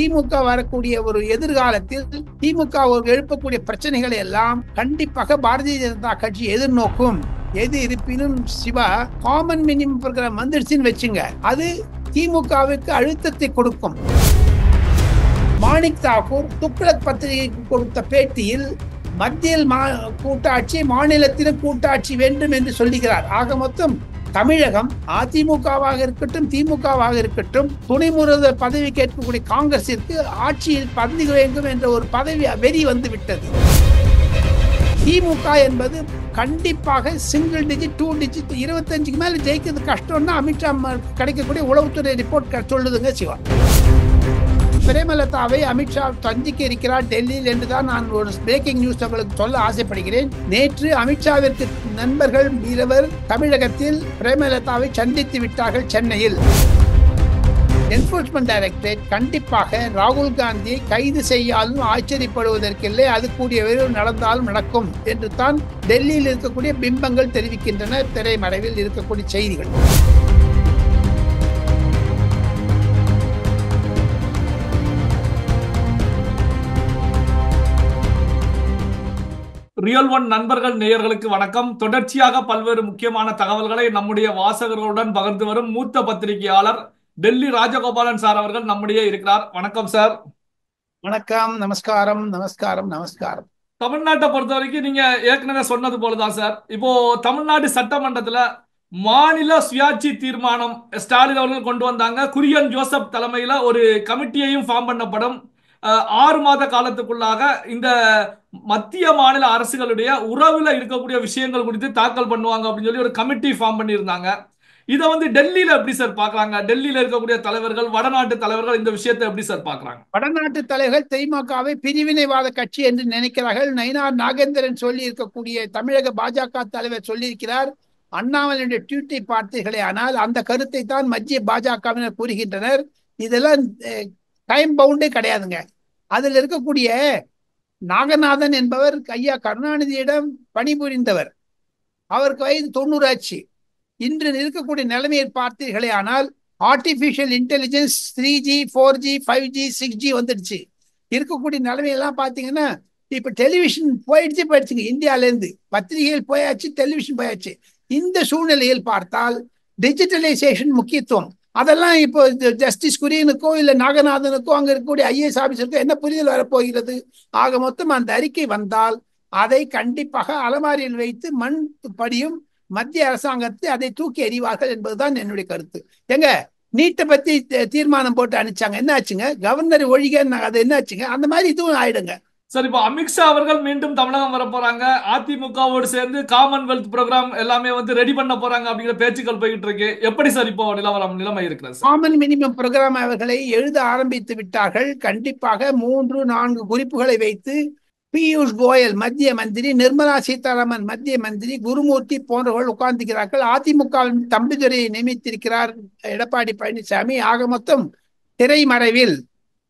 திமுக வரக்கூடிய ஒரு எதிர்காலத்தில் திமுக எழுப்பக்கூடிய பிரச்சனைகளை எல்லாம் கண்டிப்பாக பாரதிய ஜனதா கட்சி எதிர்நோக்கும். எது இருப்பினும் சிவா, காமன் மினிமம் ப்ரோக்ராம் வந்துருச்சுன்னு வச்சுங்க, அது திமுகவுக்கு அழுத்தத்தை கொடுக்கும். மாணிக் தாக்கூர் துக்ளக் பத்திரிகைக்கு கொடுத்த பேட்டியில் மத்தியில் கூட்டாட்சி, மாநிலத்திலும் கூட்டாட்சி வேண்டும் என்று சொல்லுகிறார். ஆக மொத்தம் தமிழகம் அதிமுகவாக இருக்கட்டும், திமுகவாக இருக்கட்டும், துணை முதல்வர் பதவி கேட்கக்கூடிய காங்கிரசிற்கு ஆட்சியில் பதவி வேண்டும் என்ற ஒரு பதவி வெறி வந்து விட்டது. திமுக என்பது கண்டிப்பாக சிங்கிள் டிஜிட், 2 டிஜிட், 25க்கு மேல ஜெயிக்கிறது கஷ்டம்னா அமித்ஷா கிடைக்கக்கூடிய உளவுத்துறை ரிப்போர்ட் சொல்லுதுங்க சிவா. பிரேமலதாவை அமித்ஷா சந்திக்க இருக்கிறார் டெல்லியில் என்றுதான் நான் ஒரு பிரேக்கிங் நியூஸ் உங்களுக்கு சொல்ல ஆசைப்படுகிறேன். நேற்று அமித்ஷாவிற்கு நண்பர்கள் இருவர் தமிழகத்தில் பிரேமலதாவை சந்தித்து விட்டார்கள் சென்னையில். என்போர்ஸ்மெண்ட் டைரக்டரேட் கண்டிப்பாக ராகுல் காந்தியை கைது செய்யாலும் ஆச்சரியப்படுவதற்கில்லை, அது கூடிய விரைவில் நடந்தாலும் நடக்கும் என்று தான் டெல்லியில் இருக்கக்கூடிய பிம்பங்கள் தெரிவிக்கின்றன. திரைமறைவில் இருக்கக்கூடிய செய்திகள். ரியல் ஒன் நண்பர்கள் நேயர்களுக்கு வணக்கம். தொடர்ச்சியாக பல்வேறு முக்கியமான தகவல்களை நம்முடைய வாசகர்களுடன் பகிர்ந்து வரும் மூத்த பத்திரிகையாளர் டெல்லி ராஜகோபாலன் சார் அவர்கள் நம்முடைய இருக்கிறார். வணக்கம் சார். வணக்கம், நமஸ்காரம், நமஸ்காரம், நமஸ்காரம். தமிழ்நாட்டை பொறுத்த வரைக்கும் நீங்க ஏற்கனவே சொன்னது போலதான் சார், இப்போ தமிழ்நாடு சட்டமன்றத்துல மாநில சுயாட்சி தீர்மானம் ஸ்டாலின் அவர்கள் கொண்டு வந்தாங்க. குரியன் ஜோசப் தலைமையில ஒரு கமிட்டியையும் ஃபார்ம் பண்ணப்படும். 6 மாத காலத்துக்குள்ளாக இந்த மத்திய மாநில அரசுகளுடைய உறவுல இருக்கக்கூடிய விஷயங்கள் குறித்து தாக்கல் பண்ணுவாங்க அப்படின்னு சொல்லி ஒரு கமிட்டி ஃபார்ம் பண்ணியிருந்தாங்க. இதை டெல்லியில எப்படி சார் பாக்குறாங்க? டெல்லியில இருக்கக்கூடிய தலைவர்கள், வடநாட்டு தலைவர்கள் இந்த விஷயத்தை எப்படி சார் பாக்குறாங்க? வடநாட்டு தலைவர்கள் திமுகவை பிரிவினைவாத கட்சி என்று நினைக்கிறார்கள். நயினார் நாகேந்திரன் சொல்லி இருக்கக்கூடிய தமிழக பாஜக தலைவர் சொல்லியிருக்கிறார். அண்ணாமலையுடைய ட்வீட்டை பார்த்தீர்களே, ஆனால் அந்த கருத்தை தான் மத்திய பாஜகவினர் கூறுகின்றனர். இதெல்லாம் டைம் பவுண்டே கிடையாதுங்க. அதில் இருக்கக்கூடிய நாகநாதன் என்பவர் ஐயா கருணாநிதியிடம் பணிபுரிந்தவர். அவருக்கு வயது 90 ஆச்சு. இன்று இருக்கக்கூடிய நிலைமையை பார்த்தீர்களே, ஆனால் artificial intelligence 3G 4G 5G 6G வந்துடுச்சு. இருக்கக்கூடிய நிலைமையெல்லாம் பார்த்தீங்கன்னா இப்ப டெலிவிஷன் போயிடுச்சுங்க. இந்தியால இருந்து பத்திரிகைகள் போயாச்சு, டெலிவிஷன் போயாச்சு. இந்த சூழ்நிலையில் பார்த்தால் டிஜிட்டலைசேஷன் முக்கியத்துவம், அதெல்லாம் இப்போ ஜஸ்டிஸ் குரியனுக்கோ இல்ல நாகநாதனுக்கோ அங்க இருக்கக்கூடிய IAS ஆபீசருக்கோ என்ன புரிதல் வரப்போகிறது? ஆக மொத்தம் அந்த அறிக்கை வந்தால் அதை கண்டிப்பாக அலமாரியில் வைத்து மண் படியும் மத்திய அரசாங்கத்தை அதை தூக்கி எறிவார்கள் என்பதுதான் என்னுடைய கருத்து. எங்க நீட்டை பத்தி தீர்மானம் போட்டு அனுப்பிச்சாங்க, என்ன ஆச்சுங்க? கவர்னர் ஒழிக, அது என்ன ஆச்சுங்க? அந்த மாதிரி இதுவும் ஆயிடுங்க. சார், இப்போ அமித்ஷா அவர்கள் மீண்டும் தமிழகம் வர போறாங்க. அதிமுகவோடு சேர்ந்து காமன்வெல்த் ப்ரோக்ராம் எல்லாமே ரெடி பண்ண போறாங்க அப்படிங்கிற பேச்சுக்கள் போயிட்டு இருக்கு. எப்படி சார் இப்போ நிலைமை இருக்கிறது? காமன் மினிமம் ப்ரோக்ராம் அவர்களை எழுத ஆரம்பித்து விட்டார்கள். கண்டிப்பாக 3-4 குறிப்புகளை வைத்து பியூஷ் கோயல் மத்திய மந்திரி, நிர்மலா சீதாராமன் மத்திய மந்திரி, குருமூர்த்தி போன்றவர்கள் உட்கார்ந்துக்கிறார்கள். அதிமுகவின் தம்பிதுரையை நியமித்திருக்கிறார் எடப்பாடி பழனிசாமி. ஆக மொத்தம் திரைமறைவில்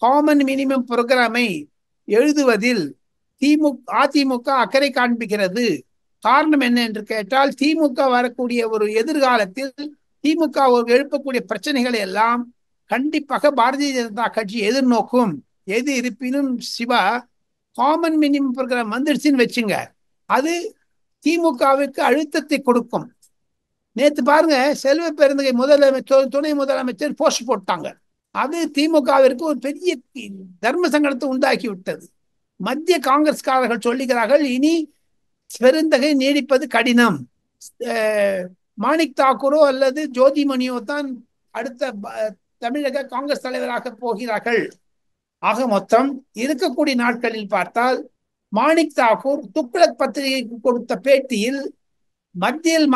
காமன் மினிமம் ப்ரோக்ராமை எழுதுவதில் அதிமுக அக்கறை காண்பிக்கிறது. காரணம் என்ன என்று கேட்டால், திமுக வரக்கூடிய ஒரு எதிர்காலத்தில் திமுக எழுப்பக்கூடிய பிரச்சனைகளை எல்லாம் கண்டிப்பாக பாரதிய ஜனதா கட்சி எதிர்நோக்கும். எது இருப்பினும் சிவா, காமன் மினிமம் ப்ரோக்ராம் வந்துருச்சுன்னு வச்சுங்க, அது திமுகவுக்கு அழுத்தத்தை கொடுக்கும். நேற்று பாருங்க, செல்வ பெருந்தகை முதலமைச்சர், துணை முதலமைச்சர் போஸ்ட் போட்டாங்க. அது திமுகவிற்கு ஒரு பெரிய தர்ம சங்கடத்தை உண்டாக்கி விட்டது. மத்திய காங்கிரஸ்காரர்கள் சொல்லுகிறார்கள், இனி பெருந்தகை நீடிப்பது கடினம். மாணிக் தாக்கூரோ அல்லது ஜோதிமணியோ தான் அடுத்த தமிழக காங்கிரஸ் தலைவராக போகிறார்கள். ஆக மொத்தம் இருக்கக்கூடிய நாட்களில் பார்த்தால் மாணிக் தாக்கூர் துக்ளக் பத்திரிகைக்கு கொடுத்த பேட்டியில் மத்தியில்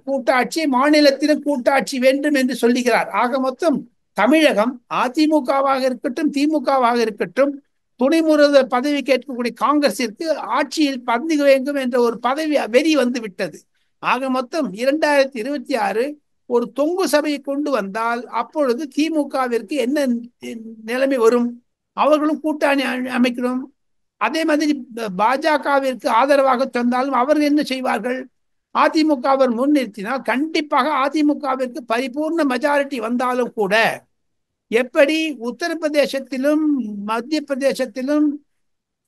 கூட்டாட்சி, மாநிலத்திலும் கூட்டாட்சி வேண்டும் என்று சொல்லுகிறார். ஆக மொத்தம் தமிழகம் அதிமுகவாக இருக்கட்டும், திமுகவாக இருக்கட்டும், துணை முதல்வர் பதவி கேட்கக்கூடிய காங்கிரசிற்கு ஆட்சியில் பதவி வேண்டும் என்ற ஒரு பதவி வெறி வந்து விட்டது. ஆக மொத்தம் 2026 ஒரு தொங்கு சபையை கொண்டு வந்தால் அப்பொழுது திமுகவிற்கு என்ன நிலைமை வரும்? அவர்களும் கூட்டணி அமைக்கணும். அதே மாதிரி பாஜகவிற்கு ஆதரவாக சொன்னாலும் அவர்கள் என்ன செய்வார்கள்? அதிமுகவை முன்னிறுத்தினால் கண்டிப்பாக அதிமுகவிற்கு பரிபூர்ண மெஜாரிட்டி வந்தாலும் கூட எப்படி உத்தரப்பிரதேசத்திலும் மத்திய பிரதேசத்திலும்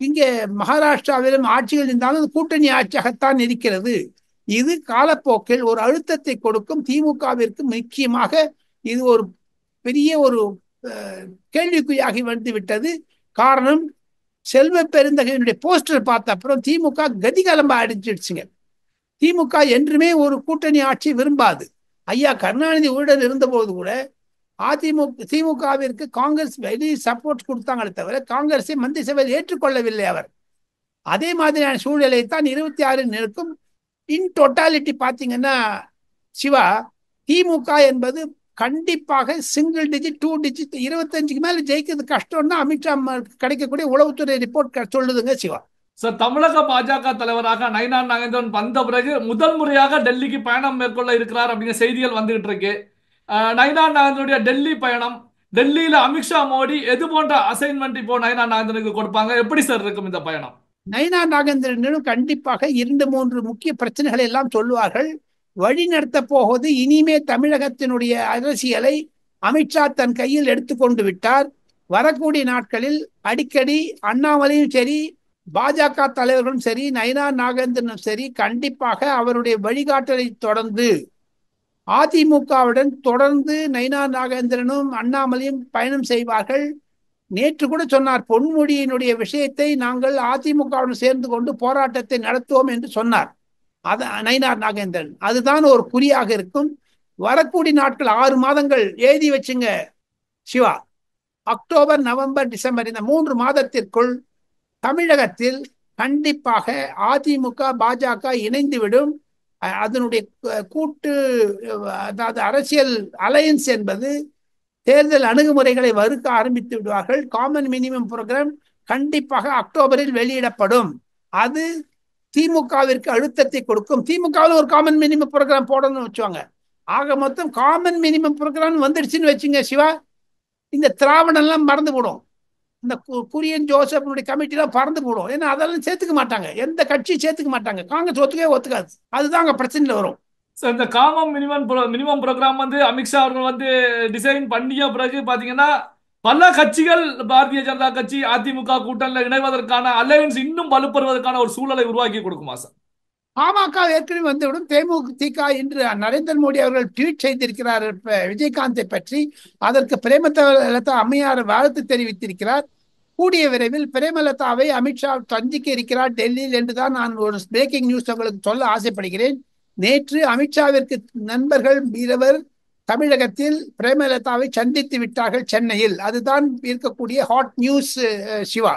இங்கே மகாராஷ்டிராவிலும் ஆட்சிகள் இருந்தாலும் கூட்டணி ஆட்சியாகத்தான் இருக்கிறது. இது காலப்போக்கில் ஒரு அழுத்தத்தை கொடுக்கும். திமுகவிற்கு முக்கியமாக இது ஒரு பெரிய ஒரு கேள்விக்குறியாகி வந்து விட்டது. காரணம், செல்வ பெருந்தகையினுடைய போஸ்டர் பார்த்த அப்புறம் திமுக கதிகலம்ப அடிச்சிடுச்சுங்க. திமுக என்றுமே ஒரு கூட்டணி ஆட்சி விரும்பாது. ஐயா கருணாநிதி ஊழல் இருந்தபோது கூட திமுகவிற்கு காங்கிரஸ் வெளி சப்போர்ட் கொடுத்தாங்களே தவிர காங்கிரஸை மந்திரி சபையில் ஏற்றுக்கொள்ளவில்லை அவர். அதே மாதிரியான சூழ்நிலை தான் 26 இருக்கும். இன் டோட்டாலிட்டி பார்த்தீங்கன்னா சிவா, திமுக என்பது கண்டிப்பாக சிங்கிள் டிஜிட் 2 டிஜிட் 25க்கு மேல ஜெயிக்கிறது கஷ்டம் தான் அமித்ஷா கிடைக்கக்கூடிய உளவுத்துறை ரிப்போர்ட் சொல்லுதுங்க சிவா. சார், தமிழக பாஜக தலைவராக நயினார் நாகேந்திரன் வந்த பிறகு முதல் முறையாக டெல்லிக்கு பயணம் மேற்கொள்ள இருக்கிறார் அப்படிங்கிற செய்திகள் வந்துகிட்டு இருக்கு. நயினார் நாகேந்திரனுடைய டெல்லி பயணம், டெல்லியில அமித்ஷா மோடி எது போன்ற அசைன்மெண்ட் இப்போ நயினார் நாகேந்திரனுக்கு கொடுப்பாங்க? எப்படி சார் இருக்கும் இந்த பயணம்? நயினார் நாகேந்திரனும் கண்டிப்பாக 2-3 முக்கிய பிரச்சனைகளை எல்லாம் சொல்லுவார்கள். வழி நடத்த போவது இனிமே தமிழகத்தினுடைய அரசியலை அமித்ஷா தன் கையில் எடுத்துக்கொண்டு விட்டார். வரக்கூடிய நாட்களில் அடிக்கடி அண்ணாமலையும் சரி, பாஜக தலைவர்களும் சரி, நயினார் நாகேந்திரனும் சரி, கண்டிப்பாக அவருடைய வழிகாட்டலை தொடர்ந்து அதிமுகவுடன் தொடர்ந்து நயினார் நாகேந்திரனும் அண்ணாமலையும் பயணம் செய்வார்கள். நேற்று கூட சொன்னார், பொன்முடியினுடைய விஷயத்தை நாங்கள் அதிமுகவுடன் சேர்ந்து கொண்டு போராட்டத்தை நடத்துவோம் என்று சொன்னார் நயினார் நாகேந்திரன். அதுதான் ஒரு குறியாக இருக்கும். வரக்கூடிய நாட்கள் 6 மாதங்கள் எழுதி வச்சுங்க சிவா. அக்டோபர், நவம்பர், டிசம்பர் இந்த 3 மாதத்திற்குள் தமிழகத்தில் கண்டிப்பாக அதிமுக பாஜக இணைந்துவிடும். அதனுடைய கூட்டு, அதாவது அரசியல் அலையன்ஸ் என்பது தேர்தல் அணுகுமுறைகளை வகுக்க ஆரம்பித்து விடுவார்கள். காமன் மினிமம் புரோகிராம் கண்டிப்பாக அக்டோபரில் வெளியிடப்படும். அது திமுகவிற்கு அழுத்தத்தை கொடுக்கும். திமுகவில் ஒரு காமன் மினிமம் புரோகிராம் போடணும்னு வச்சுவாங்க. ஆக மொத்தம் காமன் மினிமம் புரோகிராம் வந்துடுச்சுன்னு வச்சுங்க சிவா, இந்த திராவிடம் எல்லாம் மறந்து போடும். இந்த குரியன் ஜோசப் கமிட்டிலாம் பறந்து போடும். ஏன்னா அதெல்லாம் சேர்த்துக்க மாட்டாங்க, எந்த கட்சியும் சேர்த்துக்க மாட்டாங்க. காங்கிரஸ் ஒத்துக்காது. அதுதான் அங்க பிரச்சனையில வரும். இந்த காமன் மினிமம் ப்ரோக்ராம் வந்து அமித்ஷா அவர்கள் வந்து டிசைன் பண்ணிய பிறகு பாத்தீங்கன்னா பல கட்சிகள் பாரதிய ஜனதா கட்சி அதிமுக கூட்டணியில் இணைவதற்கான அலையன்ஸ் இன்னும் வலுப்பெறுவதற்கான ஒரு சூழலை உருவாக்கி கொடுக்குமா சார்? பாமக ஏற்கனவே வந்துவிடும். தேமுதிக இன்று நரேந்திர மோடி அவர்கள் ட்வீட் செய்திருக்கிறார் விஜயகாந்தை பற்றி. அதற்கு பிரேமலதா அம்மையார் வாழ்த்து தெரிவித்திருக்கிறார். கூடிய விரைவில் பிரேமலதாவை அமித்ஷா சந்திக்க இருக்கிறார் டெல்லியில் என்றுதான் நான் ஒரு பிரேக்கிங் நியூஸ் உங்களுக்கு சொல்ல ஆசைப்படுகிறேன். நேற்று அமித்ஷாவிற்கு நண்பர்கள் இருவர் தமிழகத்தில் பிரேமலதாவை சந்தித்து விட்டார்கள் சென்னையில். அதுதான் இருக்கக்கூடிய ஹாட் நியூஸ் சிவா.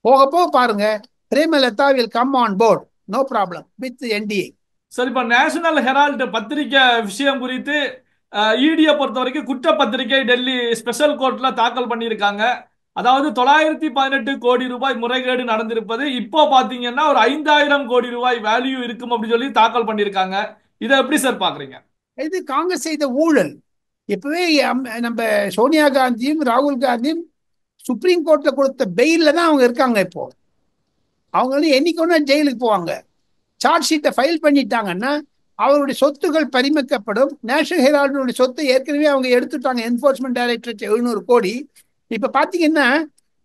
போக பாருங்க, Premalatha will come on board, no problem with NDA. Sir, இப்ப நேஷனல் ஹெரால்டு பத்திரிகை விஷயம் குறித்து இடியை பொறுத்த வரைக்கும் குற்றப்பத்திரிகை டெல்லி ஸ்பெஷல் கோர்ட்ல தாக்கல் பண்ணியிருக்காங்க. அதாவது 918 கோடி ரூபாய் முறைகேடு நடந்திருப்பது இப்போ பாத்தீங்கன்னா ஒரு 5000 கோடி ரூபாய் வேல்யூ இருக்கும் அப்படின்னு சொல்லி தாக்கல் பண்ணியிருக்காங்க. இதை எப்படி சார் பாக்குறீங்க? இது காங்கிரஸ் செய்த ஊழல். இப்பவே நம்ம சோனியா காந்தியும் ராகுல் காந்தியும் சுப்ரீம் கோர்ட்ல கொடுத்த பெயில தான் அவங்க இருக்காங்க. இப்போ அவங்க வந்து என்னைக்கு ஒன்னா ஜெயிலுக்கு போவாங்க. சார்ஜ் ஷீட்டை ஃபைல் பண்ணிட்டாங்கன்னா அவருடைய சொத்துக்கள் பறிமுதக்கப்படும். நேஷனல் ஹெரால்டுடைய சொத்தை ஏற்கனவே அவங்க எடுத்துட்டாங்க, என்போர்ஸ்மெண்ட் டைரக்டரேட் 700 கோடி. இப்ப பாத்தீங்கன்னா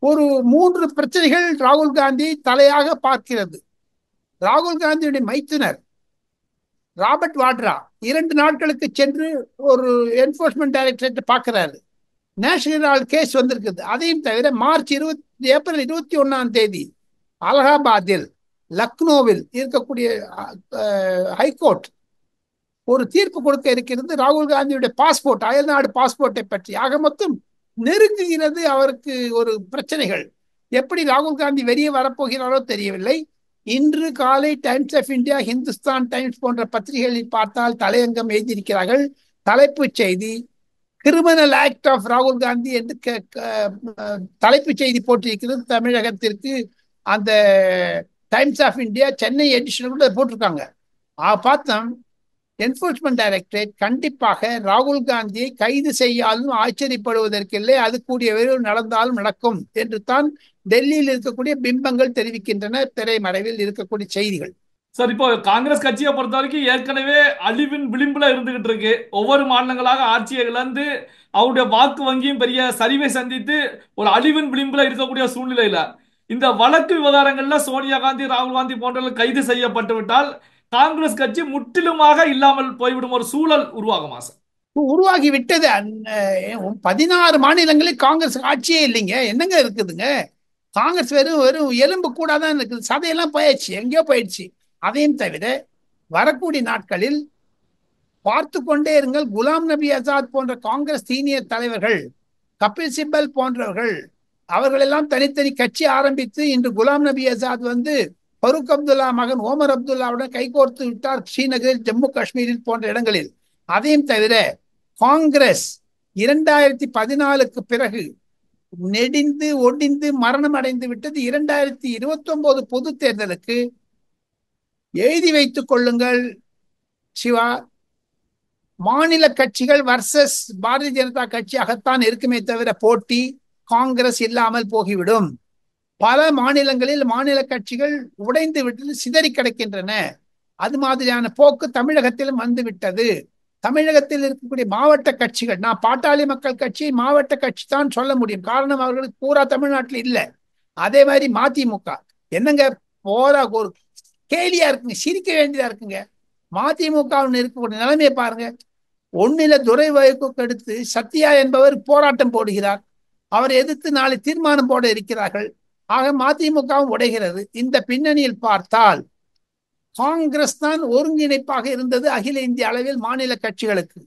ஒரு 3 பிரச்சனைகள் ராகுல் காந்தி தலையாக பார்க்கிறது. ராகுல் காந்தியுடைய மைத்துனர் ராபர்ட் வாட்ரா 2 நாட்களுக்கு சென்று ஒரு என்போர்ஸ்மெண்ட் டைரக்டரேட் பார்க்கிறாரு. நேஷனல் கேஸ் வந்திருக்குது. அதையும் தவிர ஏப்ரல் 21 அலகாபாத்தில் லக்னோவில் இருக்கக்கூடிய ஹைகோர்ட் ஒரு தீர்ப்பு கொடுக்க இருக்கிறது ராகுல் காந்தியுடைய பாஸ்போர்ட், அயல்நாடு பாஸ்போர்ட்டை பற்றி. ஆக மொத்தம் நெருங்குகிறது அவருக்கு ஒரு பிரச்சனைகள். எப்படி ராகுல் காந்தி வெளியே வரப்போகிறாரோ தெரியவில்லை. இன்று காலை Times of India, Hindustan Times போன்ற பத்திரிகைகளில் பார்த்தால் தலையங்கம் எழுதியிருக்கிறார்கள். தலைப்புச் செய்தி, கிரிமினல் ஆக்ட் ஆஃப் ராகுல் காந்தி என்று தலைப்புச் செய்தி போட்டிருக்கிறது. தமிழகத்திற்கு அந்த Times of India Chennai edition கூட போட்டிருக்காங்க. பார்த்தோம், என்போர்ஸ்மெண்ட் டைரக்டரேட் கண்டிப்பாக ராகுல் காந்தியை கைது செய்யாலும் ஆச்சரியப்படுவதற்கில்லை, அது கூடிய விரைவில் நடந்தாலும் நடக்கும் என்று தான் டெல்லியில் இருக்கக்கூடிய பிம்பங்கள் தெரிவிக்கின்றன, திரைமறைவில் இருக்கக்கூடிய செய்திகள். சார் இப்போ காங்கிரஸ் கட்சியை பொறுத்த வரைக்கும் ஏற்கனவே அழிவின் விளிம்புல இருந்துகிட்டு இருக்கு. ஒவ்வொரு மாநிலங்களாக ஆட்சியை இழந்து அவருடைய வாக்கு வங்கியும் பெரிய சரிவை சந்தித்து ஒரு அழிவின் விளிம்புல இருக்கக்கூடிய சூழ்நிலையில இந்த வழக்கு விவகாரங்கள்ல சோனியா காந்தி, ராகுல் காந்தி போன்றவர்கள் கைது செய்யப்பட்டு விட்டால் காங்கிரஸ் கட்சி முற்றிலுமாக இல்லாமல் போய்விடும் ஒரு சூழல் உருவாகுமா சார்? உருவாகி விட்டது. 16 மாநிலங்களில் காங்கிரஸ் ஆட்சியே இல்லைங்க. என்னங்க இருக்குதுங்க? காங்கிரஸ் வெறும் வெறும் எலும்பு கூடாதான் இருக்குது. சதையெல்லாம் போயிடுச்சு, எங்கேயோ போயிடுச்சு. அதையும் தவிர வரக்கூடிய நாட்களில் பார்த்து கொண்டே இருங்கள். குலாம் நபி ஆசாத் போன்ற காங்கிரஸ் சீனியர் தலைவர்கள், கபில் சிபல் போன்றவர்கள், அவர்கள் எல்லாம் தனித்தனி கட்சி ஆரம்பித்து இன்று குலாம் நபி ஆசாத் ஃபருக் அப்துல்லா மகன் ஓமர் அப்துல்லாவுடன் கைகோர்த்து விட்டார் ஸ்ரீநகரில், ஜம்மு காஷ்மீரில் போன்ற இடங்களில். அதையும் தவிர காங்கிரஸ் 2014க்கு பிறகு நெடிந்து ஒடிந்து மரணம் அடைந்து விட்டது. 2029 பொது தேர்தலுக்கு எழுதி வைத்துக் கொள்ளுங்கள் சிவா, மாநில கட்சிகள் வர்சஸ் பாரதிய ஜனதா கட்சியாகத்தான் இருக்குமே தவிர போட்டி காங்கிரஸ் இல்லாமல் போகிவிடும். பல மாநிலங்களில் மாநில கட்சிகள் உடைந்து விட்டு சிதறி கிடக்கின்றன. அது மாதிரியான போக்கு தமிழகத்திலும் வந்துவிட்டது. தமிழகத்தில் இருக்கக்கூடிய மாவட்ட கட்சிகள், நான் பாட்டாளி மக்கள் கட்சி மாவட்ட கட்சி தான் சொல்ல முடியும். காரணம் அவர்களுக்கு பூரா தமிழ்நாட்டில் இல்லை. அதே மாதிரி மதிமுக என்னங்க போரா ஒரு கேலியா இருக்குங்க, சிரிக்க வேண்டியதா இருக்குங்க. மதிமுக இருக்கக்கூடிய நிலைமையை பாருங்க. ஒன்னில துரை வைகோக்கு அடுத்து சத்யா என்பவர் போராட்டம் போடுகிறார். அவரை எதிர்த்து நாளை தீர்மானம் போட இருக்கிறார்கள். ஆக மதிமுகவும் உடைகிறது. இந்த பின்னணியில் பார்த்தால் காங்கிரஸ் தான் ஒருங்கிணைப்பாக இருந்தது அகில இந்திய அளவில் மாநில கட்சிகளுக்கு.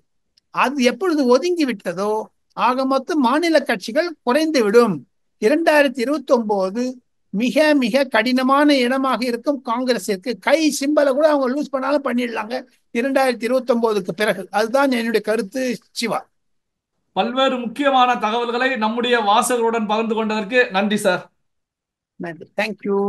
அது எப்பொழுது ஒதுங்கி விட்டதோ ஆக மொத்தம் மாநில கட்சிகள் குறைந்துவிடும். 2029 மிக மிக கடினமான இடமாக இருக்கும் காங்கிரசிற்கு. கை சிம்பலை கூட அவங்க லூஸ் பண்ணாலும் பண்ணிடலாங்க 2029க்கு பிறகு. அதுதான் என்னுடைய கருத்து சிவா. பல்வேறு முக்கியமான தகவல்களை நம்முடைய வாசகர்களுடன் பகிர்ந்து கொண்டதற்கு நன்றி சார். நன்றி, தேங்க்யூ.